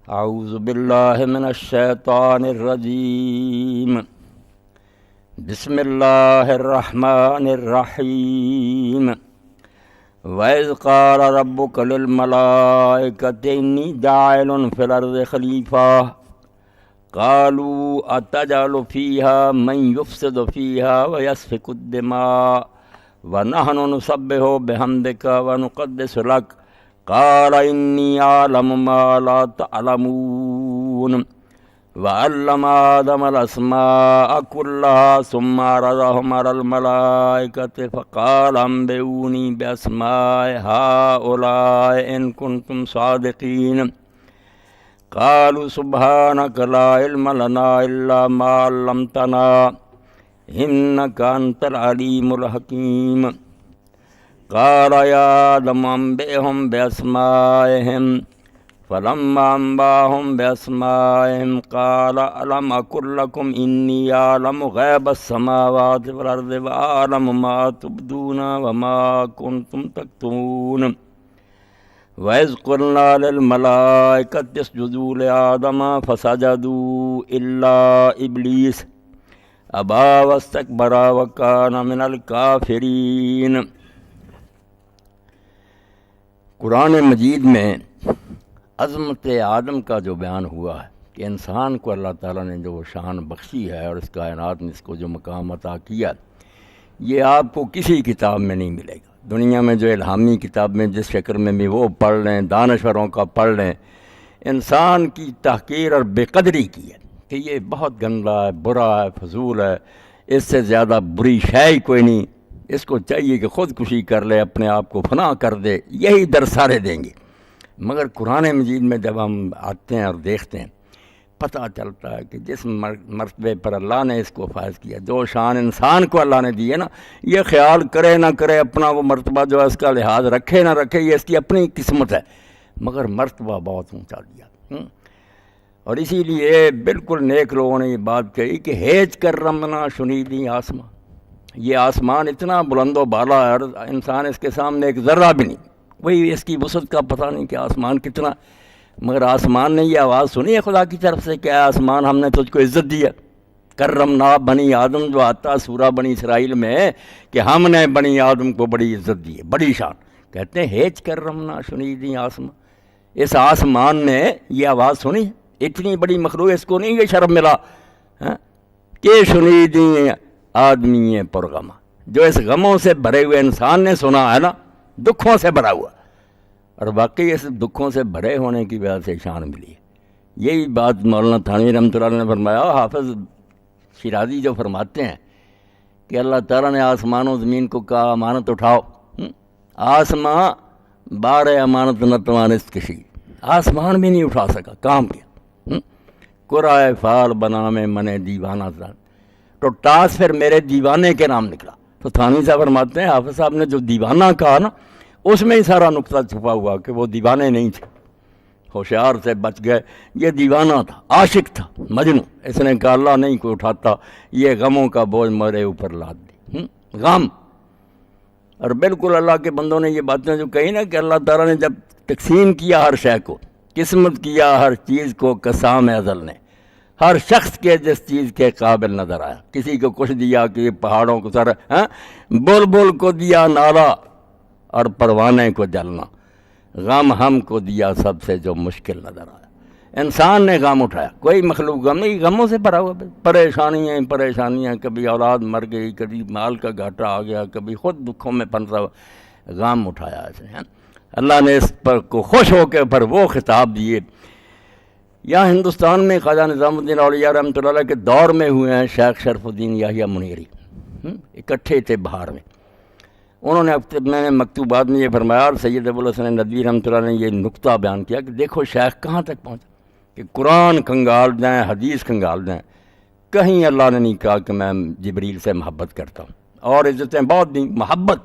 اعوذ باللہ من الشیطان الرجیم بسم اللہ الرحمن الرحیم وَإِذْ قَالَ رَبُّكَ لِلْمَلَائِكَةِ إِنِّي جَاعِلٌ فِي الْأَرْضِ خَلِيفَةً قَالُوا أَتَجْعَلُ فِيهَا مَن يُفْسِدُ فِيهَا وَيَسْفِكُ الدِّمَاءَ وَنَحْنُ نُسَبِّحُ بِحَمْدِكَ وَنُقَدِّسُ لَكَ قَالَ إِنِّي أَعْلَمُ مَا لَا تَعْلَمُونَ وَعَلَّمَ آدَمَ الْأَسْمَاءَ كُلَّهَا ثُمَّ عَرَضَهُمْ عَلَى الْمَلَائِكَةِ فَقَالَ أَنبِئُونِي بِأَسْمَاءِ هَؤُلَاءِ إِن كُنتُمْ صَادِقِينَ قَالُوا سُبْحَانَكَ لَا عِلْمَ لَنَا إِلَّا مَا عَلَّمْتَنَا إِنَّكَ أَنْتَ الْعَلِيمُ الْحَكِيمُ قَالَ يَا آدَمُ أَنبِئْهُم بِأَسْمَائِهِمْ فَلَمَّا أَنبَأَهُم بِأَسْمَائِهِمْ قَالَ أَلَمْ أَقُل لَّكُمْ إِنِّي أَعْلَمُ غَيْبَ السَّمَاوَاتِ وَالْأَرْضِ وَأَعْلَمُ مَا تُبْدُونَ وَمَا كُنتُمْ تَكْتُمُونَ وَإِذْ قُلْنَا لِلْمَلَائِكَةِ اسْجُدُوا لِآدَمَ فَسَجَدُوا إِلَّا إِبْلِيسَ أَبَىٰ وَاسْتَكْبَرَ وَكَانَ مِنَ الْكَافِرِينَ۔ قرآن مجید میں عظمت آدم کا جو بیان ہوا ہے کہ انسان کو اللہ تعالیٰ نے جو شان بخشی ہے اور اس کائنات میں اس کو جو مقام عطا کیا، یہ آپ کو کسی کتاب میں نہیں ملے گا۔ دنیا میں جو الہامی کتاب میں جس شکل میں بھی وہ پڑھ لیں، دانشوروں کا پڑھ لیں، انسان کی تحقیر اور بے قدری کی ہے کہ یہ بہت گندا ہے، برا ہے، فضول ہے، اس سے زیادہ بری شے ہی کوئی نہیں، اس کو چاہیے کہ خودکشی کر لے، اپنے آپ کو فنا کر دے، یہی در سارے دیں گے۔ مگر قرآن مجید میں جب ہم آتے ہیں اور دیکھتے ہیں، پتہ چلتا ہے کہ جس مرتبے پر اللہ نے اس کو فائز کیا، جو شان انسان کو اللہ نے دی ہے نا، یہ خیال کرے نہ کرے اپنا وہ مرتبہ جو ہے اس کا لحاظ رکھے نہ رکھے، یہ اس کی اپنی قسمت ہے، مگر مرتبہ بہت اونچا دیا۔ اور اسی لیے بالکل نیک لوگوں نے یہ بات کہی کہ ہیج کر رمنا شنیدی آسمان، یہ آسمان اتنا بلند و بالا ہے اور انسان اس کے سامنے ایک ذرہ بھی نہیں، وہی اس کی وسعت کا پتہ نہیں کہ آسمان کتنا، مگر آسمان نے یہ آواز سنی ہے خدا کی طرف سے کہ آسمان ہم نے تجھ کو عزت دی ہے۔ کرمنا بنی آدم جو آتا سورہ بنی اسرائیل میں کہ ہم نے بنی آدم کو بڑی عزت دی ہے، بڑی شان، کہتے ہیں ہیج کرمنا شنیدی آسمان، اس آسمان نے یہ آواز سنی، اتنی بڑی مخلوق، اس کو نہیں یہ شرم ملا کہ شنیدی آدمی پرغمہ، جو اس غموں سے بھرے ہوئے انسان نے سنا ہے نا، دکھوں سے بھرا ہوا، اور واقعی اس دکھوں سے بھرے ہونے کی وجہ سے شان ملی ہے۔ یہی بات مولانا تھانوی رحمۃ اللہ نے فرمایا، حافظ شیرازی جو فرماتے ہیں کہ اللہ تعالیٰ نے آسمان و زمین کو کہا امانت اٹھاؤ، آسمان بار امانت نہ توانست کشی، آسمان بھی نہیں اٹھا سکا، کام کیا، قرائے فال بنا میں منے دیوانہ تھا، تو ٹاس پھر میرے دیوانے کے نام نکلا۔ تو تھانوی صاحب فرماتے ہیں حافظ صاحب نے جو دیوانہ کہا نا، اس میں ہی سارا نقطہ چھپا ہوا کہ وہ دیوانے نہیں تھے، ہوشیار سے بچ گئے، یہ دیوانہ تھا، عاشق تھا، مجنوں، اس نے کہا اللہ نہیں کوئی اٹھاتا، یہ غموں کا بوجھ میرے اوپر لاد دی، غم۔ اور بالکل اللہ کے بندوں نے یہ باتیں جو کہی نا کہ اللہ تعالیٰ نے جب تقسیم کیا ہر شے کو، قسمت کیا ہر چیز کو قسام ازل نے، ہر شخص کے جس چیز کے قابل نظر آیا، کسی کو کچھ دیا کہ پہاڑوں کو سر، بلبل کو دیا نالا اور پروانے کو جلنا، غم ہم کو دیا سب سے جو مشکل نظر آیا۔ انسان نے غم اٹھایا، کوئی مخلوق غم نہیں، غموں سے بھرا ہوا، پریشانیاں، کبھی اولاد مر گئی، کبھی مال کا گھاٹا آ گیا، کبھی خود دکھوں میں پھنسا ہوا، غم اٹھایا اسے۔ اللہ نے اس پر کو خوش ہو کے پھر وہ خطاب دیے۔ یہاں ہندوستان میں خواجہ نظام الدین اولیاء رحمۃ اللہ علیہ کے دور میں ہوئے ہیں شیخ شرف الدین یحییٰ منیری، اکٹھے تھے بہار میں، انہوں نے میں نے مکتوبات میں یہ فرمایا، اور سید ابوالحسن ندوی رحمۃ اللہ نے یہ نقطہ بیان کیا کہ دیکھو شیخ کہاں تک پہنچا کہ قرآن کھنگال دیں، حدیث کھنگال دیں، کہیں اللہ نے نہیں کہا کہ میں جبریل سے محبت کرتا ہوں، اور عزتیں بہت دیں، محبت،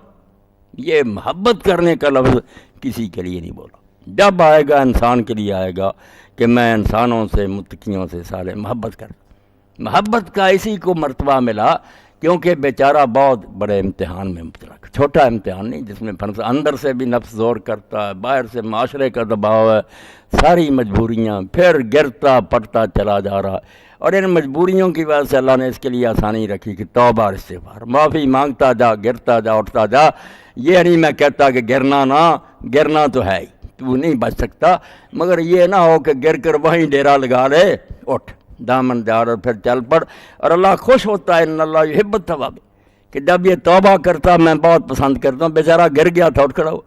یہ محبت کرنے کا لفظ کسی کے لیے نہیں بولا، جب آئے گا انسان کے لیے آئے گا کہ میں انسانوں سے متقیوں سے سارے محبت کرتا۔ محبت کا اسی کو مرتبہ ملا کیونکہ بیچارہ بہت بڑے امتحان میں مبتلا، چھوٹا امتحان نہیں جس میں اندر سے بھی نفس زور کرتا ہے، باہر سے معاشرے کا دباؤ ہے، ساری مجبوریاں، پھر گرتا پڑتا چلا جا رہا، اور ان مجبوریوں کی وجہ سے اللہ نے اس کے لیے آسانی رکھی کہ توبہ اور استغفار، معافی مانگتا جا، گرتا جا، اٹھتا جا۔ یہ نہیں میں کہتا کہ گرنا تو ہے ہی، تو نہیں بچ سکتا، مگر یہ نہ ہو کہ گر کر وہیں ڈیرا لگا لے، اٹھ دامن جاڑ اور پھر چل پڑ۔ اور اللہ خوش ہوتا ہے، ان اللہ یحب التواب، کہ جب یہ توبہ کرتا میں بہت پسند کرتا ہوں، بیچارہ گر گیا تھا اٹھ کھڑا ہو،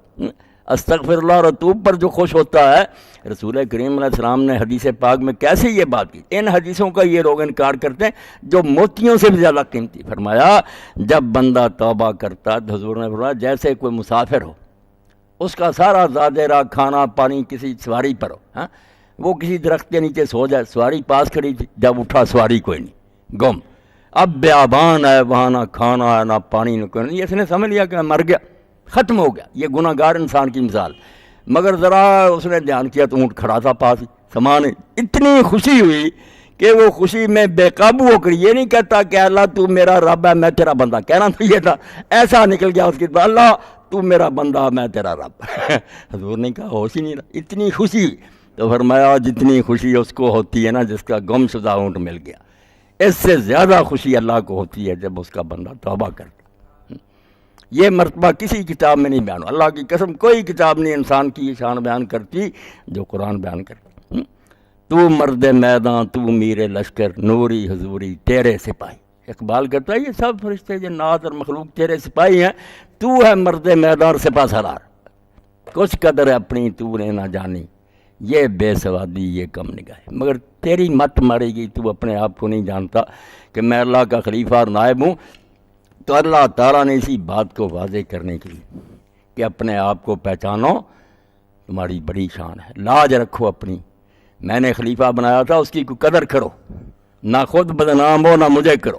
استغفر اللہ اور اتوب پر جو خوش ہوتا ہے۔ رسول کریم علیہ السلام نے حدیث پاک میں کیسے یہ بات کی، ان حدیثوں کا یہ لوگ انکار کرتے ہیں جو موتیوں سے بھی زیادہ قیمتی۔ فرمایا جب بندہ توبہ کرتا تو حضور نے فرمایا جیسے کوئی مسافر ہو، اس کا سارا زادہ کھانا پانی کسی سواری پر ہو، وہ کسی درخت کے نیچے سو جائے، سواری پاس کھڑی تھی، جب اٹھا سواری کوئی نہیں، گم، اب بیابان ہے، وہاں نہ کھانا ہے نہ پانی نہ کوئی نہیں، اس نے سمجھ لیا کہ میں مر گیا، ختم ہو گیا۔ یہ گناہ گار انسان کی مثال، مگر ذرا اس نے دھیان کیا تو اونٹ کھڑا تھا پاس ہی، سامان اتنی خوشی ہوئی کہ وہ خوشی میں بے قابو ہو کر یہ نہیں کہتا کہ اللہ تو میرا رب ہے میں تیرا بندہ، کہنا تو یہ تھا، ایسا نکل گیا اس کے بعد اللہ تو میرا بندہ میں تیرا رب۔ حضور نے کہا ہوش ہی نہیں رہا، اتنی خوشی۔ تو فرمایا جتنی خوشی اس کو ہوتی ہے نا جس کا گم شدہ اونٹ مل گیا، اس سے زیادہ خوشی اللہ کو ہوتی ہے جب اس کا بندہ توبہ کرتا۔ یہ مرتبہ کسی کتاب میں نہیں بیان، اللہ کی قسم کوئی کتاب نہیں انسان کی یہ شان بیان کرتی جو قرآن بیان کرتی۔ تو مرد میدان تو میر لشکر، نوری حضوری تیرے سپاہی۔ اقبال کہتا ہے یہ سب فرشتے جنات اور مخلوق تیرے سپاہی ہیں، تو ہے مرد میدان سپہ سالار، کچھ قدر اپنی تو نے نہ جانی، یہ بے سوادی یہ کم نگاہ، مگر تیری مت مارے گی، تو اپنے آپ کو نہیں جانتا کہ میں اللہ کا خلیفہ اور نائب ہوں۔ تو اللہ تعالیٰ نے اسی بات کو واضح کرنے کے لیے کہ اپنے آپ کو پہچانو، تمہاری بڑی شان ہے، لاج رکھو اپنی، میں نے خلیفہ بنایا تھا اس کی کوئی قدر کرو، نہ خود بدنام ہو نہ مجھے کرو۔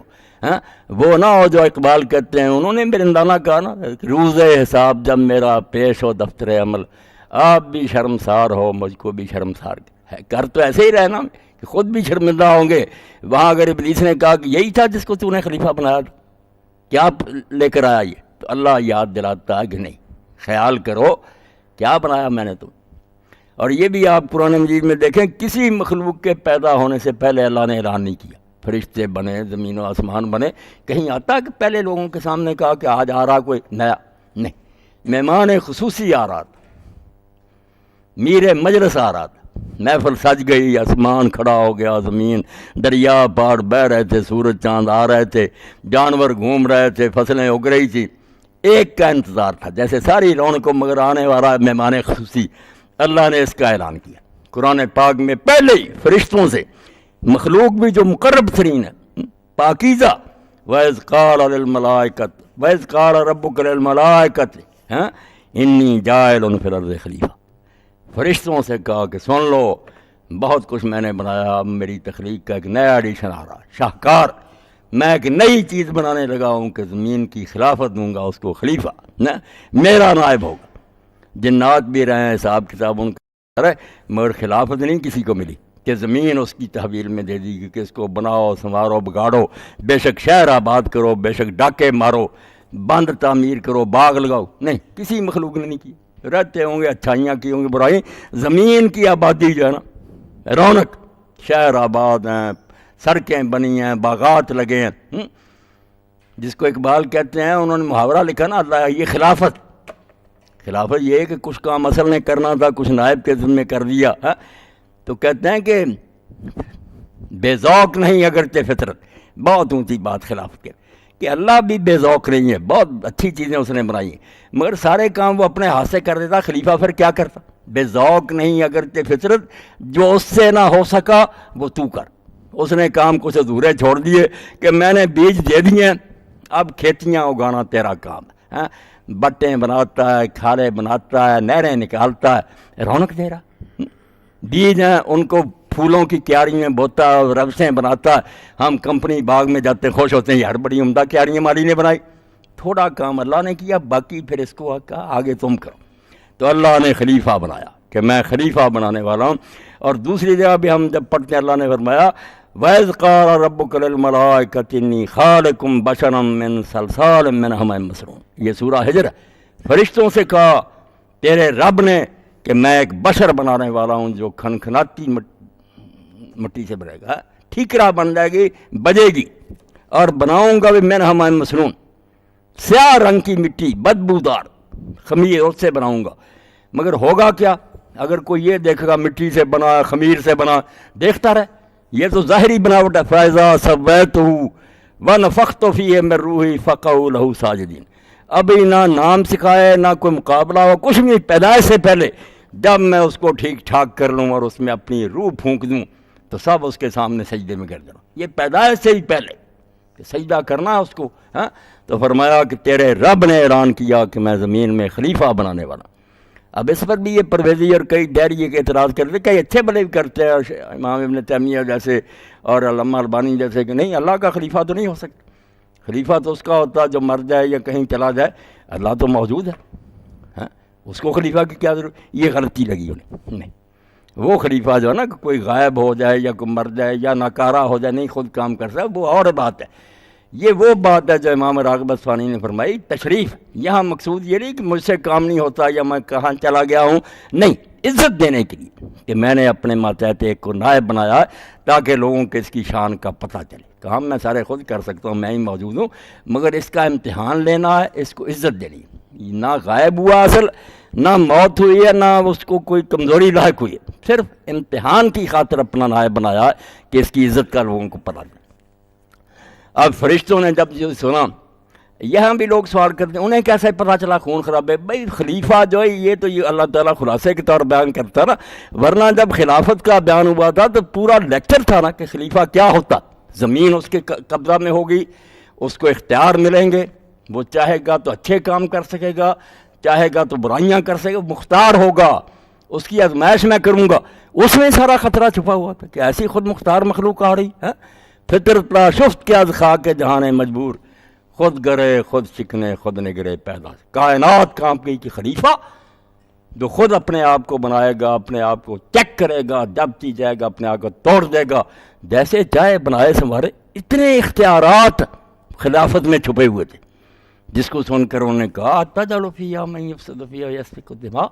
وہ نہ ہو جو اقبال کہتے ہیں، انہوں نے برندانہ کہا نا، روز حساب جب میرا پیش ہو دفتر عمل، آپ بھی شرمسار ہو مجھ کو بھی شرمسار ہے، کر تو ایسے ہی رہنا کہ خود بھی شرمندہ ہوں گے۔ وہاں اگر ابلیس نے کہا کہ یہی تھا جس کو تو نے خلیفہ بنایا تھا، کیا لے کر آیا یہ، تو اللہ یاد دلاتا ہے کہ نہیں، خیال کرو کیا بنایا میں نے تم۔ اور یہ بھی آپ قرآن مجید میں دیکھیں، کسی مخلوق کے پیدا ہونے سے پہلے اللہ نے اعلان نہیں کیا، فرشتے بنے، زمین و آسمان بنے، کہیں آتا کہ پہلے لوگوں کے سامنے کہا کہ آج آ رہا کوئی نیا، نہیں، مہمان خصوصی آ رہا تھا، میر مجلس آ رہا تھا، محفل سج گئی، آسمان کھڑا ہو گیا، زمین دریا پہاڑ بہہ رہے تھے، سورج چاند آ رہے تھے، جانور گھوم رہے تھے، فصلیں اگ رہی تھی، ایک کا انتظار تھا، جیسے ساری رونقوں مگر آنے والا مہمان خصوصی، اللہ نے اس کا اعلان کیا قرآن پاک میں پہلے ہی، فرشتوں سے، مخلوق بھی جو مقرب ترین ہے، پاکیزہ، وَإِذْ قَالَ لِلْمَلَائِكَةِ وَإِذْ قَالَ رَبُّكَ لِلْمَلَائِكَةِ إِنِّي جَاعِلٌ فِي الْأَرْضِ خلیفہ، فرشتوں سے کہا کہ سن لو بہت کچھ میں نے بنایا، اب میری تخلیق کا ایک نیا ایڈیشن آ رہا، شاہکار، میں ایک نئی چیز بنانے لگا ہوں کہ زمین کی خلافت دوں گا اس کو، خلیفہ میرا نائب ہوگا۔ جنات بھی رہے ہیں، حساب کتاب ان کا رہے، مگر خلافت نہیں کسی کو ملی کہ زمین اس کی تحویل میں دے دی کہ اس کو بناؤ سنوارو بگاڑو، بے شک شہر آباد کرو، بے شک ڈاکے مارو، بند تعمیر کرو، باغ لگاؤ، نہیں، کسی مخلوق نے نہیں کی۔ رہتے ہوں گے، اچھائیاں کی ہوں گی، برائی، زمین کی آبادی جو ہے نا، رونق، شہر آباد ہیں، سڑکیں بنی ہیں، باغات لگے ہیں، جس کو اقبال کہتے ہیں، انہوں نے محاورہ لکھا نا، اللہ یہ خلافت یہ ہے کہ کچھ کام اصل نے کرنا تھا، کچھ نائب کے ذمہ کر دیا، تو کہتے ہیں کہ بے ذوق نہیں اگرچہ فطرت، بہت اونچی بات خلافت کے، کہ اللہ بھی بے ذوق نہیں ہے، بہت اچھی چیزیں اس نے بنائی ہیں، مگر سارے کام وہ اپنے ہاتھ سے کر دیتا، خلیفہ پھر کیا کرتا؟ بے ذوق نہیں اگرچہ فطرت، جو اس سے نہ ہو سکا وہ تو کر، اس نے کام کچھ ادھورے چھوڑ دیے کہ میں نے بیج دے دیے، اب کھیتیاں اگانا تیرا کام ہے، بٹیں بناتا ہے، کھالے بناتا ہے، نہریں نکالتا ہے، رونق دے رہا، بیج ہیں ان کو پھولوں کی کیاری میں بوتا ہے، روسیں بناتا ہے، ہم کمپنی باغ میں جاتے خوش ہوتے ہیں، یار بڑی عمدہ کیاریاں مالی نے بنائی، تھوڑا کام اللہ نے کیا، باقی پھر اس کو کہا آگے تم کرو۔ تو اللہ نے خلیفہ بنایا کہ میں خلیفہ بنانے والا ہوں۔ اور دوسری جگہ بھی ہم جب پڑھتے ہیں، اللہ نے فرمایا وَإِذْ قَالَ رَبُّكَ لِلْمَلَائِكَةِ إِنِّي خَالِقٌ بَشَرًا مِّن صَلْصَالٍ مِّنْ حَمَإٍ مَّسْنُونٍ۔ یہ سورہ ہجر ہے۔ فرشتوں سے کہا تیرے رب نے کہ میں ایک بشر بنانے والا ہوں جو کھنکھناتی مٹی سے بنے گا، ٹھیکرا بن جائے گی، بجے گی، اور بناؤں گا بھی مِّنْ حَمَإٍ مَّسْنُونٍ، سیاہ رنگ کی مٹی، بدبودار خمیر، اس سے بناؤں گا۔ مگر ہوگا کیا؟ اگر کوئی یہ دیکھے گا مٹی سے بنا، خمیر سے بنا، دیکھتا رہے، یہ تو ظاہری بناوٹ ہے۔ فَإِذَا سَوَّيْتُهُ وَنَفَخْتُ فِيهِ مِن رُّوحِي فَقَعُوا لَهُ سَاجِدِينَ۔ ابھی نہ نام سکھائے، نہ کوئی مقابلہ ہو، کچھ بھی، پیدائش سے پہلے جب میں اس کو ٹھیک ٹھاک کر لوں اور اس میں اپنی روح پھونک دوں تو سب اس کے سامنے سجدے میں گر جانا۔ یہ پیدائش سے ہی پہلے کہ سجدہ کرنا اس کو، ہاں۔ تو فرمایا کہ تیرے رب نے اعلان کیا کہ میں زمین میں خلیفہ بنانے والا۔ اب اس پر بھی یہ پرویزی اور کئی دہریے کے اعتراض کرتے، کئی اچھے بھلے بھی کرتے ہیں، امام ابن تیمیہ جیسے اور علامہ البانی جیسے، کہ نہیں، اللہ کا خلیفہ تو نہیں ہو سکتا، خلیفہ تو اس کا ہوتا ہے جو مر جائے یا کہیں چلا جائے، اللہ تو موجود ہے، ہاں، اس کو خلیفہ کی کیا ضرورت؟ یہ غلطی لگی انہیں۔ نہیں، وہ خلیفہ جو ہے نا کہ کوئی غائب ہو جائے یا کوئی مر جائے یا ناکارہ ہو جائے، نہیں خود کام کر سکتا، وہ اور بات ہے۔ یہ وہ بات ہے جو امام راغب اصفہانی نے فرمائی، تشریف۔ یہاں مقصود یہ نہیں کہ مجھ سے کام نہیں ہوتا یا میں کہاں چلا گیا ہوں، نہیں، عزت دینے کے لیے کہ میں نے اپنے ماتحت ایک کو نائب بنایا ہے تاکہ لوگوں کو اس کی شان کا پتہ چلے۔ کام میں سارے خود کر سکتا ہوں، میں ہی موجود ہوں، مگر اس کا امتحان لینا ہے، اس کو عزت دینی ہے۔ نہ غائب ہوا اصل، نہ موت ہوئی ہے، نہ اس کو کوئی کمزوری لاحق ہوئی ہے، صرف امتحان کی خاطر اپنا نائب بنایا ہے کہ اس کی عزت کا لوگوں کو پتہ چلے۔ اب فرشتوں نے جب یہ سنا، یہاں بھی لوگ سوال کرتے ہیں انہیں کیسے پتہ چلا خون خراب ہے؟ بھائی خلیفہ جو ہے یہ تو یہ اللہ تعالیٰ خلاصے کے طور بیان کرتا نا، ورنہ جب خلافت کا بیان ہوا تھا تو پورا لیکچر تھا نا کہ خلیفہ کیا ہوتا۔ زمین اس کے قبضہ میں ہوگی، اس کو اختیار ملیں گے، وہ چاہے گا تو اچھے کام کر سکے گا، چاہے گا تو برائیاں کر سکے گا، مختار ہوگا، اس کی آزمائش میں کروں گا۔ اس میں سارا خطرہ چھپا ہوا تھا کہ ایسی خود مختار مخلوق آ رہی ہے۔ فطرت لا شفت کے از خاک جہاں مجبور، خود گرے خود شکنے خود نگرے پیدا۔ کائنات کام کی کہ خلیفہ جو خود اپنے آپ کو بنائے گا، اپنے آپ کو چیک کرے گا، جب چی جائے گا اپنے آپ کو توڑ دے گا، جیسے چاہے بنائے سنوارے۔ اتنے اختیارات خلافت میں چھپے ہوئے تھے، جس کو سن کر انہوں نے کہا تجعل فیہا من یفسد فیہا ویسفک الدماء۔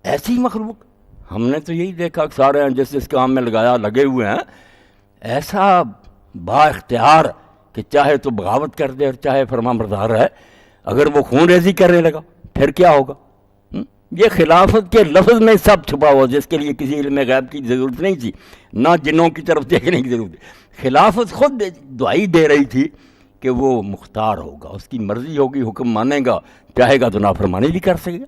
ایسی مخلوق ہم نے تو یہی دیکھا کہ سارے جس کام میں لگے ہوئے ہیں، ایسا با اختیار کہ چاہے تو بغاوت کر دے اور چاہے فرما بردار ہے۔ اگر وہ خون ریزی کرنے لگا پھر کیا ہوگا؟ یہ خلافت کے لفظ میں سب چھپا ہوا، جس کے لیے کسی علم غیب کی ضرورت نہیں تھی، نہ جنوں کی طرف دیکھنے کی ضرورت تھی۔ خلافت خود دعائی دے رہی تھی کہ وہ مختار ہوگا، اس کی مرضی ہوگی، حکم مانے گا، چاہے گا تو نافرمانی بھی کر سکے گا۔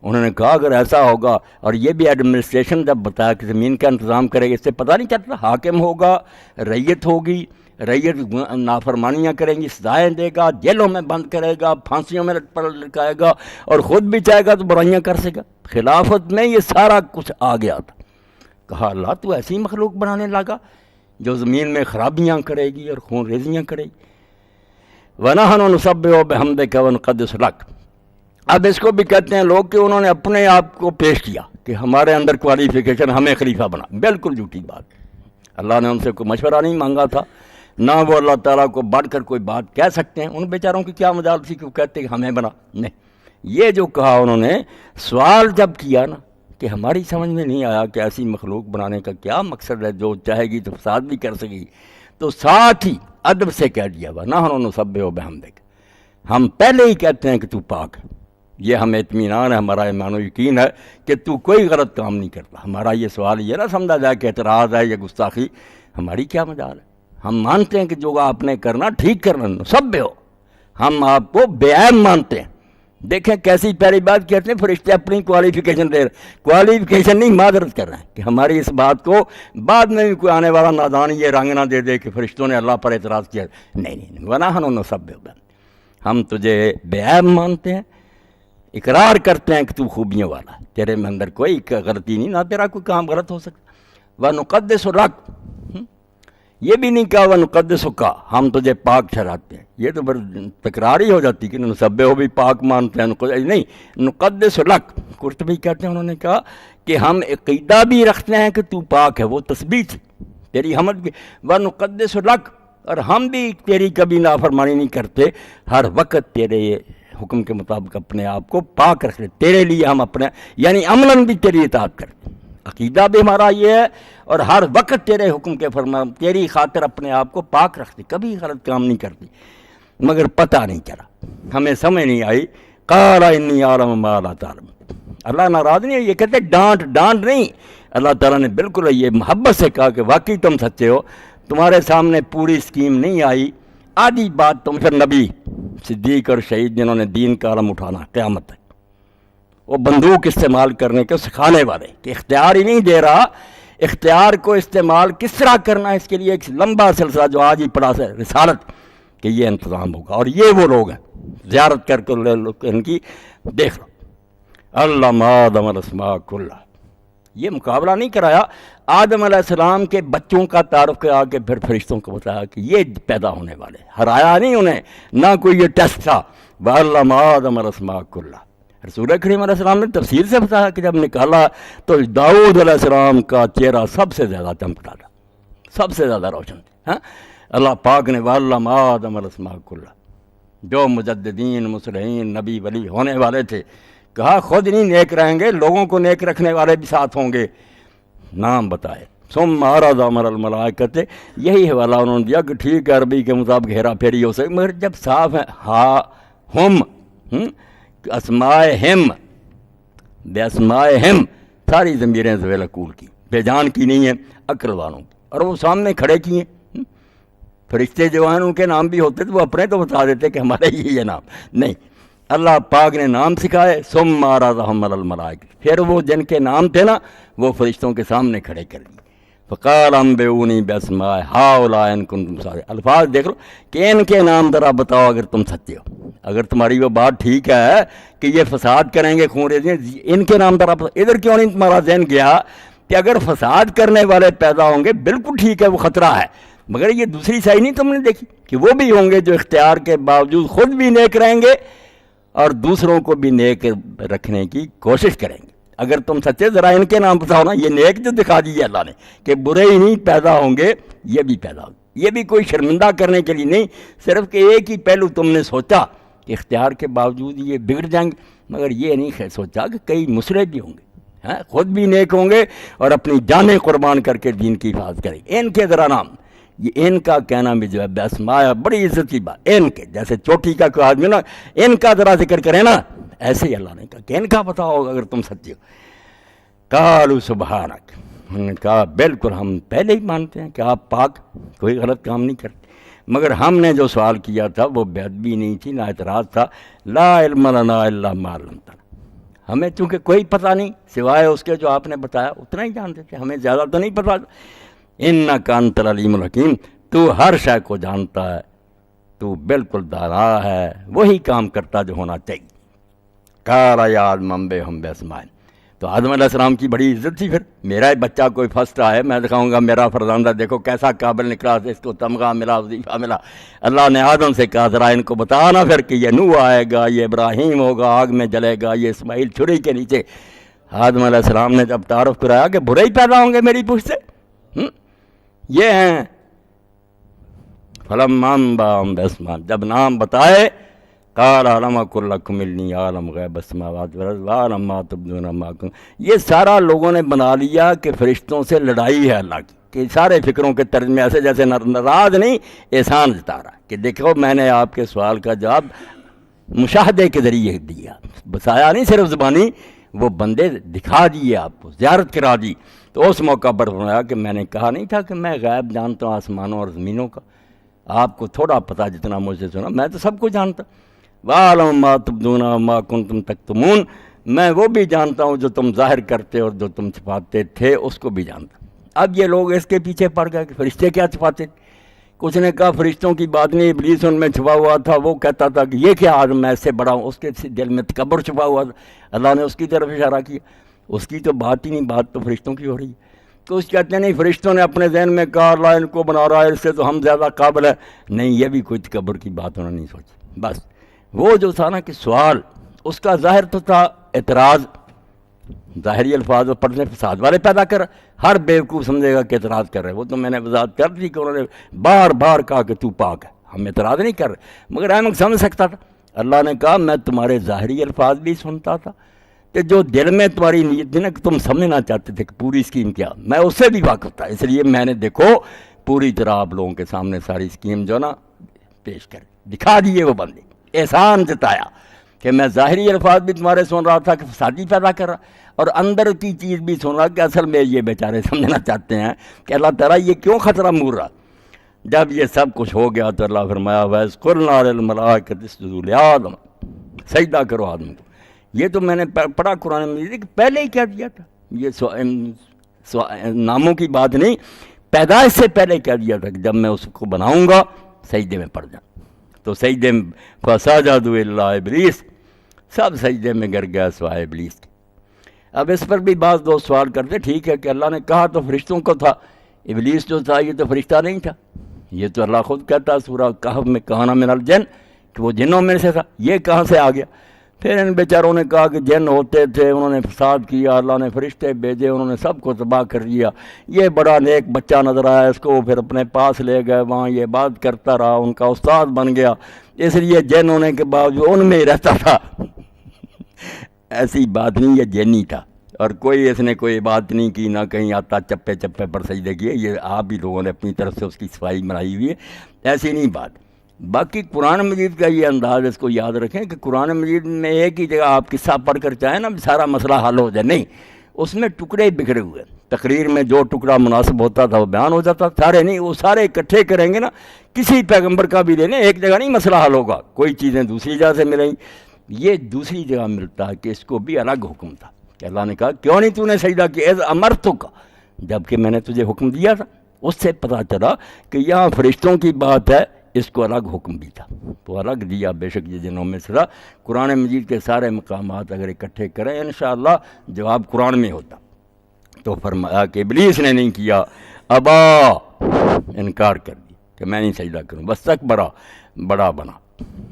انہوں نے کہا اگر ایسا ہوگا، اور یہ بھی ایڈمنسٹریشن جب بتایا کہ زمین کا انتظام کرے گا، اس سے پتہ نہیں چلتا، حاکم ہوگا، رعیت ہوگی، رعیت نافرمانیاں کریں گی، سزائیں دے گا، جیلوں میں بند کرے گا، پھانسیوں میں لٹکائے گا، اور خود بھی چاہے گا تو برائیاں کر سکے گا۔ خلافت میں یہ سارا کچھ آ گیا تھا۔ کہا اللہ تو ایسی مخلوق بنانے لگا جو زمین میں خرابیاں کرے گی اور خون ریزیاں کرے گی۔ وَنَحْنُ نُسَبِّحُ بِحَمْدِكَ وَنُقَدِّسُ لَكَ۔ اب اس کو بھی کہتے ہیں لوگ کہ انہوں نے اپنے آپ کو پیش کیا کہ ہمارے اندر کوالیفیکیشن، ہمیں خلیفہ بنا۔ بالکل جھوٹی بات۔ اللہ نے ان سے کوئی مشورہ نہیں مانگا تھا، نہ وہ اللہ تعالیٰ کو بڑھ کر کوئی بات کہہ سکتے ہیں۔ ان بیچاروں کی کیا مجال تھی کہ وہ کہتے کہ ہمیں بنا؟ نہیں، یہ جو کہا انہوں نے، سوال جب کیا نا کہ ہماری سمجھ میں نہیں آیا کہ ایسی مخلوق بنانے کا کیا مقصد ہے جو چاہے گی تو فساد بھی کر سکے گی، تو ساتھ ہی ادب سے کہہ دیا وَنَحْنُ نُسَبِّحُ بِحَمْدِكَ، ہم پہلے ہی کہتے ہیں کہ تو پاک ہے۔ یہ ہمیں اطمینان ہے، ہمارا ایمان و یقین ہے کہ تو کوئی غلط کام نہیں کرتا۔ ہمارا یہ سوال یہ نہ سمجھا جائے کہ اعتراض ہے یا گستاخی، ہماری کیا مجال ہے؟ ہم مانتے ہیں کہ جو آپ نے کرنا ٹھیک کرنا، نسبح، ہم آپ کو بے عیب مانتے ہیں۔ دیکھیں کیسی پیاری بات کہتے ہیں، فرشتے اپنی کوالیفیکیشن دے رہے، کوالیفیکیشن نہیں معذرت کر رہے ہیں کہ ہماری اس بات کو بعد میں بھی کوئی آنے والا نادان یہ رنگ نہ دے دے کہ فرشتوں نے اللہ پر اعتراض کیا۔ نہیں، وَنَحْنُ نُسَبِّحُ، ہم تجھے بے عیب مانتے ہیں، اقرار کرتے ہیں کہ تو خوبیوں والا ہے، تیرے میں اندر کوئی غلطی نہیں، نہ تیرا کوئی کام غلط ہو سکتا۔ وَنُقَدِّسُ لَكَ، یہ بھی نہیں کہا وَنُقَدِّسُكَ، ہم تجھے پاک ٹھہراتے ہیں۔ یہ تو تکرار ہی ہو جاتی کہ نسبح بھی پاک مانتے ہیں، نہیں، نُقَدِّسُ لَكَ۔ قرطبی کہتے ہیں انہوں نے کہا کہ ہم عقیدہ بھی رکھتے ہیں کہ تو پاک ہے، وہ تثبیت تیری حمد بھی، ونقدس لک، اور ہم بھی تیری کبھی نافرمانی نہیں کرتے، ہر وقت تیرے حکم کے مطابق اپنے آپ کو پاک رکھتے، تیرے لیے ہم اپنے یعنی عملاً بھی تیری اطاعت کرتے، عقیدہ بھی ہمارا یہ ہے، اور ہر وقت تیرے حکم کے فرمان تیری خاطر اپنے آپ کو پاک رکھتے، کبھی غلط کام نہیں کرتی، مگر پتہ نہیں چلا، ہمیں سمجھ نہیں آئی۔ قال انی اعلم ما لا تعلم، اللہ ناراض نہیں ہے، یہ کہتے ڈانٹ نہیں، اللہ تعالیٰ نے بالکل یہ محبت سے کہا کہ واقعی تم سچے ہو، تمہارے سامنے پوری اسکیم نہیں آئی، آدھی بات تم، پھر نبی، صدیق اور شہید جنہوں نے دین کا علم اٹھانا قیامت تک، وہ بندوق استعمال کرنے کے سکھانے والے، کہ اختیار ہی نہیں دے رہا، اختیار کو استعمال کس طرح کرنا ہے، اس کے لیے ایک لمبا سلسلہ جو آج ہی پڑھا ہے رسالت، کہ یہ انتظام ہوگا، اور یہ وہ لوگ ہیں، زیارت کر کے لے لو ان کی، دیکھ لو، علم آدم الاسماء کلھا، یہ مقابلہ نہیں کرایا، آدم علیہ السلام کے بچوں کا تعارف کے آگے پھر فرشتوں کو بتایا کہ یہ پیدا ہونے والے، ہرایا نہیں انہیں، نہ کوئی یہ ٹیسٹ تھا، وعلم آدم الاسماء کلھا۔ رسول کریم علیہ السلام نے تفصیل سے بتایا کہ جب نکالا تو داؤد علیہ السلام کا چہرہ سب سے زیادہ چمکتا تھا، سب سے زیادہ روشن تھا، ہاں؟ اللہ پاک نے وعلم آدم الاسماء کلھا، جو مجددین مصلحین نبی ولی ہونے والے تھے، کہا خود نہیں نیک رہیں گے، لوگوں کو نیک رکھنے والے بھی ساتھ ہوں گے، نام بتائے، ثم عرض امر الملائکۃ، یہی حوالہ انہوں نے دیا کہ ٹھیک ہے عربی کے مطابق ہیرا پھیری ہو سکے، مگر جب صاف ہے ہا ہم اسمائہم بے اسمائہم، ساری ضمیریں ذویل عقول کی، بے جان کی نہیں ہیں، عقل والوں کی، اور وہ سامنے کھڑے کیے، فرشتے جو ہیں ان کے نام بھی ہوتے تو وہ اپنے تو بتا دیتے کہ ہمارے یہ نام نہیں، اللہ پاک نے نام سکھائے، ثم عرضہم علی الملائکہ، پھر وہ جن کے نام تھے نا وہ فرشتوں کے سامنے کھڑے کر دیے، فقال انبئونی باسماء ہؤلاء ان کنتم صادقین، الفاظ دیکھ لو کہ ان کے نام ذرا بتاؤ اگر تم سچے ہو، اگر تمہاری وہ بات ٹھیک ہے کہ یہ فساد کریں گے، خون ریزیں، ان کے نام ذرا بتاؤ، ادھر کیوں نہیں تمہارا ذہن گیا کہ اگر فساد کرنے والے پیدا ہوں گے بالکل ٹھیک ہے، وہ خطرہ ہے، مگر یہ دوسری سائڈ نہیں تم نے دیکھی کہ وہ بھی ہوں گے جو اختیار کے باوجود خود بھی نیک رہیں گے اور دوسروں کو بھی نیک رکھنے کی کوشش کریں گے، اگر تم سچے ذرا ان کے نام بتاؤ نا، یہ نیک جو دکھا دیے اللہ نے کہ برے ہی نہیں پیدا ہوں گے، یہ بھی پیدا ہوں گے، یہ بھی کوئی شرمندہ کرنے کے لیے نہیں، صرف کہ ایک ہی پہلو تم نے سوچا کہ اختیار کے باوجود یہ بگڑ جائیں گے، مگر یہ نہیں سوچا کہ کئی مصلح بھی ہوں گے، خود بھی نیک ہوں گے اور اپنی جانیں قربان کر کے دین کی حفاظت کریں گے، ان کے ذرا نام، یہ ان کا کہنا بھی جو ہے باسماء، بڑی عزت کی بات، ان کے جیسے چوٹی کا کوئی آدمی نا ان کا ذرا ذکر کرے نا، ایسے ہی اللہ نے کہا کہ ان کا بتاؤ اگر تم سچے ہو، قالوا سبحانک، انہوں نے کہا بالکل ہم پہلے ہی مانتے ہیں کہ آپ پاک، کوئی غلط کام نہیں کرتے، مگر ہم نے جو سوال کیا تھا وہ بے ادبی نہیں تھی، نہ اعتراض تھا، لا علم لنا الا ما علمتنا، ہمیں چونکہ کوئی پتہ نہیں سوائے اس کے جو آپ نے بتایا اتنا ہی جانتے تھے، ہمیں زیادہ تو نہیں پتہ، انک انت العلیم الحکیم، تو ہر شے کو جانتا ہے، تو بالکل دانا ہے، وہی کام کرتا جو ہونا چاہیے۔ قال یا آدم انبئہم باسمائہم، تو آدم علیہ السلام کی بڑی عزت تھی، پھر میرا بچہ کوئی فرسٹ آئے میں دکھاؤں گا، میرا فرزندہ دیکھو کیسا قابل نکلا، اس کو تمغہ ملا، وظیفہ ملا، اللہ نے آدم سے کہا ذرا ان کو بتانا پھر کہ یہ نوح آئے گا، یہ ابراہیم ہوگا آگ میں جلے گا، یہ اسماعیل چھری کے نیچے۔ آدم علیہ السلام نے جب تعارف کرایا کہ برے ہی پیدا ہوں گے میری پشت سے، یہ ہیں، فلما انبأهم باسمائہم، جب نام بتائے، قال الم اقل لکم انی اعلم غیب السماوات والارض واعلم ما تبدون ما کنتم، یہ سارا لوگوں نے بنا لیا کہ فرشتوں سے لڑائی ہے اللہ کی، کہ سارے فکروں کے طرز میں ایسے جیسے ناراض نہیں، احسان جتا رہا کہ دیکھو میں نے آپ کے سوال کا جواب مشاہدے کے ذریعے دیا، بتایا نہیں صرف زبانی، وہ بندے دکھا دیے آپ کو، زیارت کرا دی، تو اس موقع پر فرمایا کہ میں نے کہا نہیں تھا کہ میں غیب جانتا ہوں آسمانوں اور زمینوں کا، آپ کو تھوڑا پتہ جتنا مجھ سے سنا، میں تو سب کو جانتا، وَأَعْلَمُ مَا تُبْدُونَ وَمَا كُنتُمْ تَكْتُمُونَ، میں وہ بھی جانتا ہوں جو تم ظاہر کرتے اور جو تم چھپاتے تھے اس کو بھی جانتا۔ اب یہ لوگ اس کے پیچھے پڑ گئے کہ فرشتے کیا چھپاتے تھے، کچھ نے کہا فرشتوں کی بات نہیں، ابلیس ان میں چھپا ہوا تھا، وہ کہتا تھا کہ یہ کیا آدم میں اس سے بڑا ہوں، اس کے دل میں تکبر چھپا ہوا تھا، اللہ نے اس کی طرف اشارہ کیا، اس کی تو بات ہی نہیں، بات تو فرشتوں کی ہو رہی ہے، تو اس کہتے ہیں نہیں فرشتوں نے اپنے ذہن میں کہا اللہ ان کو بنا رہا ہے، اس سے تو ہم زیادہ قابل ہے، نہیں یہ بھی کوئی تکبر کی بات انہوں نے نہیں سوچی، بس وہ جو تھا نا کہ سوال اس کا ظاہر تو تھا اعتراض، ظاہری الفاظ پڑھنے فساد والے پیدا کر، ہر بیوقوف سمجھے گا کہ اعتراض کر رہے ہیں۔ وہ تو میں نے وضاحت کر دی کہ انہوں نے بار بار کہا کہ تو پاک ہے، ہم اعتراض نہیں کر رہے، مگر احمد سمجھ سکتا تھا۔ اللہ نے کہا میں تمہارے ظاہری الفاظ بھی سنتا تھا، کہ جو دل میں تمہاری نیت تھی نا کہ تم سمجھنا چاہتے تھے کہ پوری اسکیم کیا، میں اس سے بھی واقف تھا، اس لیے میں نے دیکھو پوری طرح آپ لوگوں کے سامنے ساری اسکیم جو نا پیش کر دکھا دیے، وہ بندے احسان جتایا کہ میں ظاہری الفاظ بھی تمہارے سن رہا تھا کہ فسادی پیدا کر رہا، اور اندر کی چیز بھی سن رہا کہ اصل میں یہ بیچارے سمجھنا چاہتے ہیں کہ اللہ تعالیٰ یہ کیوں خطرہ مور رہا۔ جب یہ سب کچھ ہو گیا تو اللہ فرمایا وَإِذْ قُلْنَا لِلْمَلَائِكَةِ اسْجُدُوا لِآدَمَ، سجدہ کرو آدم کو۔ یہ تو میں نے پڑھا قرآن مجید کہ پہلے ہی کہہ دیا تھا، یہ ناموں کی بات نہیں، پیدائش سے پہلے کہہ دیا تھا کہ جب میں اس کو بناؤں گا سجدے میں پڑ جاؤں۔ تو سجدے میں فَسَجَدُوا إِلَّا إِبْلِيسَ، سب سجدے میں گر گیا سوائے ابلیس کے۔ اب اس پر بھی بعض دوست سوال کرتے، ٹھیک ہے کہ اللہ نے کہا تو فرشتوں کو تھا، ابلیس جو تھا یہ تو فرشتہ نہیں تھا، یہ تو اللہ خود کہتا سورہ کہف میں کہانا من الجن کہ وہ جنوں میں سے تھا، یہ کہاں سے آ گیا؟ پھر ان بیچاروں نے کہا کہ جن ہوتے تھے، انہوں نے فساد کیا، اللہ نے فرشتے بھیجے، انہوں نے سب کو تباہ کر دیا، یہ بڑا نیک بچہ نظر آیا، اس کو وہ پھر اپنے پاس لے گئے، وہاں یہ بات کرتا رہا، ان کا استاد بن گیا، اس لیے جن ہونے کے باوجود ان میں ہی رہتا تھا۔ ایسی بات نہیں، یہ جینی تھا، اور کوئی اس نے کوئی بات نہیں کی، نہ کہیں آتا چپے چپے پر سجدے کیے، یہ آپ ہی لوگوں نے اپنی طرف سے اس کی صفائی بنائی ہوئی ہے، ایسی نہیں بات۔ باقی قرآن مجید کا یہ انداز، اس کو یاد رکھیں کہ قرآن مجید میں ایک ہی جگہ آپ قصہ پڑھ کر چاہیں نا سارا مسئلہ حل ہو جائے، نہیں، اس میں ٹکڑے بکھرے ہوئے، تقریر میں جو ٹکڑا مناسب ہوتا تھا وہ بیان ہو جاتا، سارے نہیں، وہ سارے اکٹھے کریں گے نا، کسی پیغمبر کا بھی لینے، ایک جگہ نہیں مسئلہ حل ہوگا، کوئی چیزیں دوسری جگہ سے ملیں، یہ دوسری جگہ ملتا ہے کہ اس کو بھی الگ حکم تھا کہ اللہ نے کہا کیوں نہیں تو نے سجدہ کیا، اذ امرتک، جبکہ میں نے تجھے حکم دیا تھا۔ اس سے پتہ چلا کہ یہاں فرشتوں کی بات ہے، اس کو الگ حکم بھی تھا، تو الگ دیا، بے شک یہ جنوں میں سے تھا۔ قرآن مجید کے سارے مقامات اگر اکٹھے کریں انشاءاللہ جواب قرآن میں ہوتا۔ تو فرمایا کہ ابلیس نے نہیں کیا، ابا، انکار کر دی کہ میں نہیں سجدہ کروں، بس تک بڑا بنا۔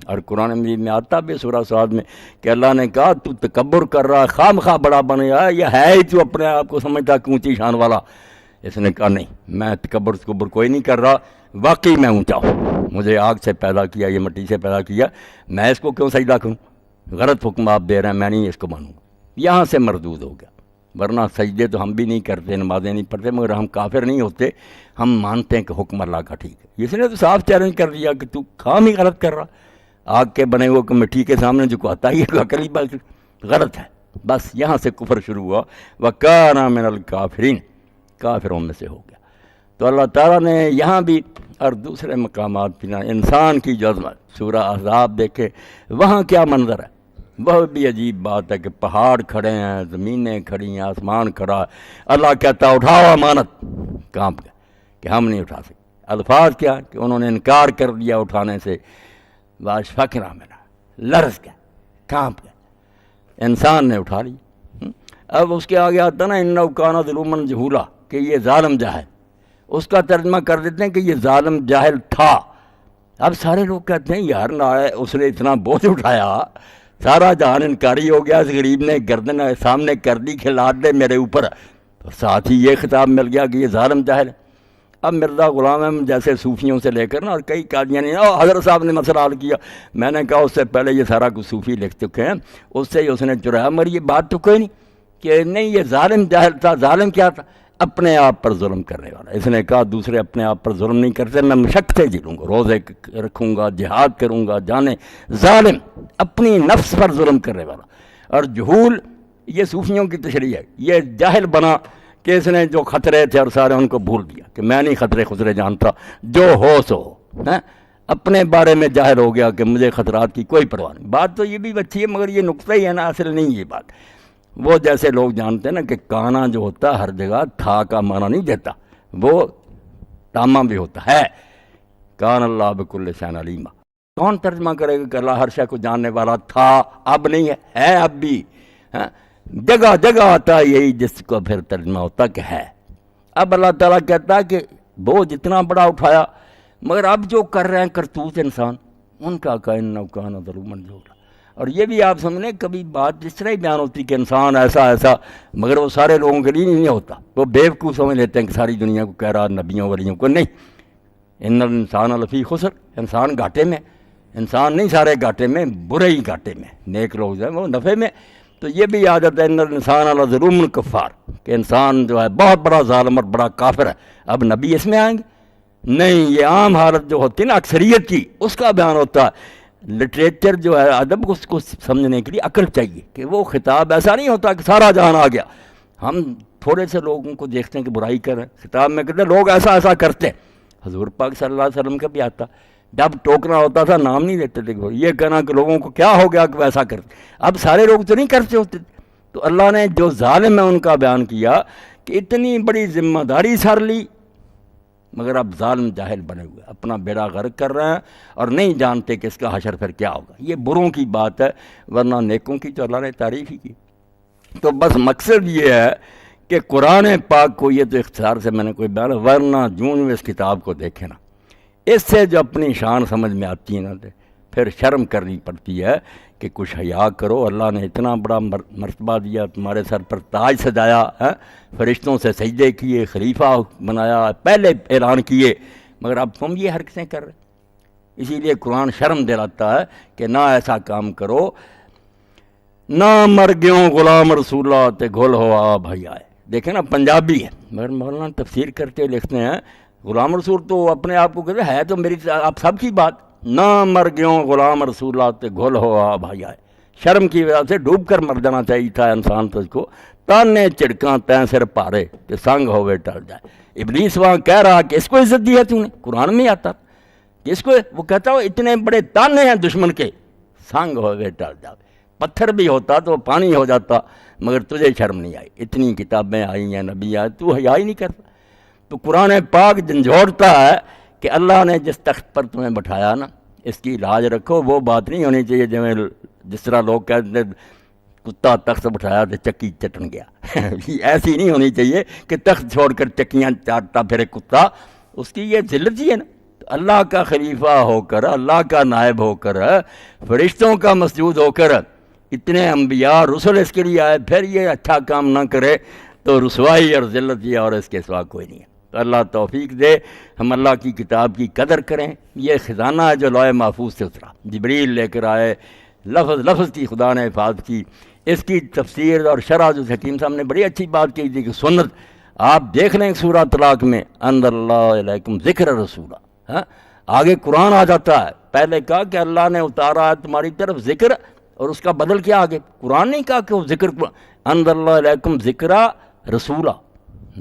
اور قرآن مجید میں آتا بھی سورہ صاد میں کہ اللہ نے کہا تو تکبر کر رہا، خواہ مخواہ بڑا بن گیا، یہ ہے ہی تو اپنے آپ کو سمجھتا کہ اونچی شان والا۔ اس نے کہا نہیں، میں تکبر کوئی نہیں کر رہا، واقعی میں اونچا ہوں، مجھے آگ سے پیدا کیا، یہ مٹی سے پیدا کیا، میں اس کو کیوں سجدہ کروں؟ غلط حکم آپ دے رہے ہیں، میں نہیں اس کو مانوں گا۔ یہاں سے مردود ہو گیا، ورنہ سجدے تو ہم بھی نہیں کرتے، نمازیں نہیں پڑھتے، مگر ہم کافر نہیں ہوتے، ہم مانتے ہیں کہ حکم اللہ کا ٹھیک ہے۔ اس نے تو صاف چیلنج کر دیا کہ تو کام ہی غلط کر رہا، آگ کے بنے ہوئے کہ مٹی کے سامنے جو آتا ہی عقلی بات غلط ہے، بس یہاں سے کفر شروع ہوا، وَكَانَ مِنَ الْكَافِرِينَ، کافروں میں سے ہو گیا۔ تو اللہ تعالیٰ نے یہاں بھی اور دوسرے مقامات بھی انسان کی جو عظمت، سورہ احزاب دیکھے وہاں کیا منظر ہے، وہ بھی عجیب بات ہے کہ پہاڑ کھڑے ہیں، زمینیں کھڑی ہیں، آسمان کھڑا ہے، اللہ کہتا اٹھاؤ امانت، کانپ گئے کہ ہم نہیں اٹھا سکتے۔ الفاظ کیا کہ انہوں نے انکار کر دیا اٹھانے سے، واشفقنا منہ، لرز گئے، کانپ گئے، انسان نے اٹھا لی۔ اب اس کے آگے آتا نا انہ کان ظلوما جہولا، کہ یہ ظالم جاہل، اس کا ترجمہ کر دیتے ہیں کہ یہ ظالم جاہل تھا۔ اب سارے لوگ کہتے ہیں یار نہ اس نے اتنا بوجھ اٹھایا، سارا جہان انکاری ہو گیا، اس غریب نے گردن سامنے کر دی کہ لاد دے میرے اوپر، تو ساتھ ہی یہ خطاب مل گیا کہ یہ ظالم جاہل ہے۔ اب مرزا غلام احمد جیسے صوفیوں سے لے کر نا، اور کئی قادیانی حضرت صاحب نے مسئلہ حل کیا، میں نے کہا اس سے پہلے یہ سارا کچھ صوفی لکھ چکے ہیں، اس سے ہی اس نے چرایا، مگر یہ بات تو کوئی نہیں کہ نہیں یہ ظالم جاہل تھا۔ ظالم کیا تھا؟ اپنے آپ پر ظلم کرنے والا۔ اس نے کہا دوسرے اپنے آپ پر ظلم نہیں کرتے، میں مشقتیں جھیلوں گا، روزے رکھوں گا، جہاد کروں گا، جانے ظالم اپنی نفس پر ظلم کرنے والا۔ اور جہول یہ صوفیوں کی تشریح ہے، یہ جاہل بنا کہ اس نے جو خطرے تھے اور سارے ان کو بھول دیا کہ میں نہیں خطرے خطرے جانتا، جو ہو سو ہو، اپنے بارے میں جاہل ہو گیا کہ مجھے خطرات کی کوئی پرواہ نہیں۔ بات تو یہ بھی اچھی ہے، مگر یہ نقطہ ہی ہے نا، اصل نہیں یہ بات۔ وہ جیسے لوگ جانتے ہیں نا کہ کانا جو ہوتا ہے ہر جگہ تھا کا معنی نہیں دیتا، وہ تامہ بھی ہوتا ہے، کان اللہ بکل شیء علیما۔ کون ترجمہ کرے گا کہ اللہ ہر شے کو جاننے والا تھا، اب نہیں ہے اب بھی، جگہ جگہ آتا ہے یہی، جس کو پھر ترجمہ ہوتا کہ ہے۔ اب اللہ تعالیٰ کہتا ہے کہ وہ جتنا بڑا اٹھایا، مگر اب جو کر رہے ہیں کرتوت انسان، ان کا انہ کان ظلوما جہولا، اور یہ بھی آپ سمجھیں کبھی بات جس طرح ہی بیان ہوتی کہ انسان ایسا ایسا، مگر وہ سارے لوگوں کے لیے نہیں ہوتا، وہ بیوقوف سمجھ لیتے ہیں کہ ساری دنیا کو کہہ رہا نبیوں ولیوں کو، نہیں، ان الانسان لفی خسر، انسان گھاٹے میں، انسان نہیں سارے گھاٹے میں، برے ہی گھاٹے میں، نیک لوگ جو ہیں وہ نفع میں۔ تو یہ بھی عادت ہے ان الانسان لظلوم کفار، کہ انسان جو ہے بہت بڑا ظالم اور بڑا کافر ہے۔ اب نبی اس میں آئیں گے؟ نہیں، یہ عام حالت جو ہوتی ہے نا اکثریت کی، اس کا بیان ہوتا ہے۔ لٹریچر جو ہے ادب کو، اس کو سمجھنے کے لیے عقل چاہیے کہ وہ خطاب ایسا نہیں ہوتا کہ سارا جہان آ گیا۔ ہم تھوڑے سے لوگوں کو دیکھتے ہیں کہ برائی کر رہے ہیں، خطاب میں کہتے ہیں لوگ ایسا ایسا کرتے ہیں۔ حضور پاک صلی اللہ علیہ وسلم کا بھی آتا، جب ٹوکنا ہوتا تھا نام نہیں لیتے تھے، یہ کہنا کہ لوگوں کو کیا ہو گیا کہ ویسا کرتے۔ اب سارے لوگ تو نہیں کرتے ہوتے، تو اللہ نے جو ظالم ہے ان کا بیان کیا کہ اتنی بڑی ذمہ داری سر لی، مگر اب ظالم جاہل بنے ہوئے، اپنا بیڑا غرق کر رہے ہیں اور نہیں جانتے کہ اس کا حشر پھر کیا ہوگا۔ یہ بروں کی بات ہے، ورنہ نیکوں کی تو اللہ نے تعریف ہی کی۔ تو بس مقصد یہ ہے کہ قرآن پاک کو، یہ تو اختصار سے میں نے کوئی بیان، ورنہ جوں اس کتاب کو دیکھیں نا، اس سے جو اپنی شان سمجھ میں آتی ہے نا، پھر شرم کرنی پڑتی ہے کہ کچھ حیا کرو۔ اللہ نے اتنا بڑا مرتبہ دیا، تمہارے سر پر تاج سجایا ہے، فرشتوں سے سجدے کیے، خلیفہ بنایا، پہلے اعلان کیے، مگر اب تم یہ حرکتیں کر رہے۔ اسی لیے قرآن شرم دلاتا ہے کہ نہ ایسا کام کرو، نہ مر گیوں غلام رسولہ تے گھل ہو آ بھائی آئے۔ دیکھیں نا پنجابی ہے، مگر مولانا تفسیر کرتے لکھتے ہیں غلام رسول تو اپنے آپ کو کہتے ہے تو میری آپ سب کی بات، نہ مر گیوں غلام رسولہ تے گھل ہو آ بھائی آئے۔ شرم کی وجہ سے ڈوب کر مر جانا چاہیے تھا انسان تجھ کو، تانے چڑکاں تین سر پارے کہ سنگ ہوئے ٹل جائے۔ ابلیس وہاں کہہ رہا کہ اس کو عزت دی ہے تو نے، قرآن میں آتا اس کو، وہ کہتا ہو اتنے بڑے تانے ہیں دشمن کے، سنگ ہوئے ٹل جائے۔ پتھر بھی ہوتا تو پانی ہو جاتا، مگر تجھے شرم نہیں آئی، اتنی کتابیں آئی ہیں، نبی آئے، تو حیا ہی نہیں کرتا۔ تو قرآن پاک جھنجھوڑتا ہے کہ اللہ نے جس تخت پر تمہیں بٹھایا نا، اس کی لاج رکھو۔ وہ بات نہیں ہونی چاہیے جس طرح لوگ کہتے ہیں کتا تخت بٹھایا تو چکی چٹن گیا، ایسی نہیں ہونی چاہیے کہ تخت چھوڑ کر چکیاں چاٹتا پھرے کتا، اس کی یہ ذلت ہی ہے نا۔ اللہ کا خلیفہ ہو کر، اللہ کا نائب ہو کر، فرشتوں کا مسجود ہو کر، اتنے انبیاء رسول اس کے لیے آئے، پھر یہ اچھا کام نہ کرے تو رسوائی اور ذلت یہ اور اس کے سوا کوئی نہیں ہے۔ تو اللہ توفیق دے ہم اللہ کی کتاب کی قدر کریں۔ یہ خزانہ ہے جو لوح محفوظ سے اترا، جبریل لے کر آئے، لفظ لفظ کی خدا نے حفاظت کی۔ اس کی تفسیر اور شرح جو حکیم صاحب نے بڑی اچھی بات کی تھی کہ سنت آپ دیکھ لیں سورہ طلاق میں، ان اللہ علیکم ذکر رسولہ، ہاں آگے قرآن آ جاتا ہے۔ پہلے کہا کہ اللہ نے اتارا ہے تمہاری طرف ذکر، اور اس کا بدل کیا آگے؟ قرآن نہیں کہا کہ وہ ذکر، ان اللہ علیکم ذکر رسولہ،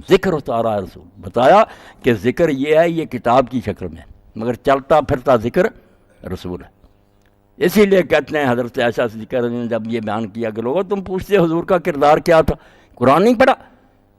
ذکر اتارا ہے رسول، بتایا کہ ذکر یہ ہے، یہ کتاب کی شکل میں، مگر چلتا پھرتا ذکر رسول ہے۔ اسی لیے کہتے ہیں حضرت عائشہ صدیقہ نے جب یہ بیان کیا کہ لوگوں تم پوچھتے حضور کا کردار کیا تھا، قرآن نہیں پڑھا؟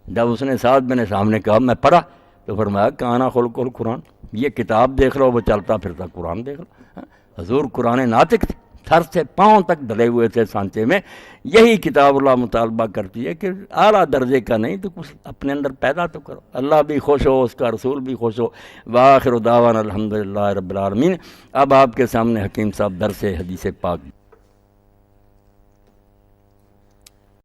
جب اس نے سعد بن صاحب نے کہا میں پڑھا، تو فرمایا کانا خلق القرآن، یہ کتاب دیکھ لو، وہ چلتا پھرتا قرآن دیکھ لو۔ حضور قرآن ناطق تھے، سر سے پاؤں تک ڈلے ہوئے تھے سانچے میں۔ یہی کتاب اللہ مطالبہ کرتی ہے کہ اعلیٰ درجے کا نہیں تو کچھ اپنے اندر پیدا تو کرو، اللہ بھی خوش ہو، اس کا رسول بھی خوش ہو۔ وآخر دعوانا الحمدللہ رب العالمین۔ اب آپ کے سامنے حکیم صاحب درس حدیث پاک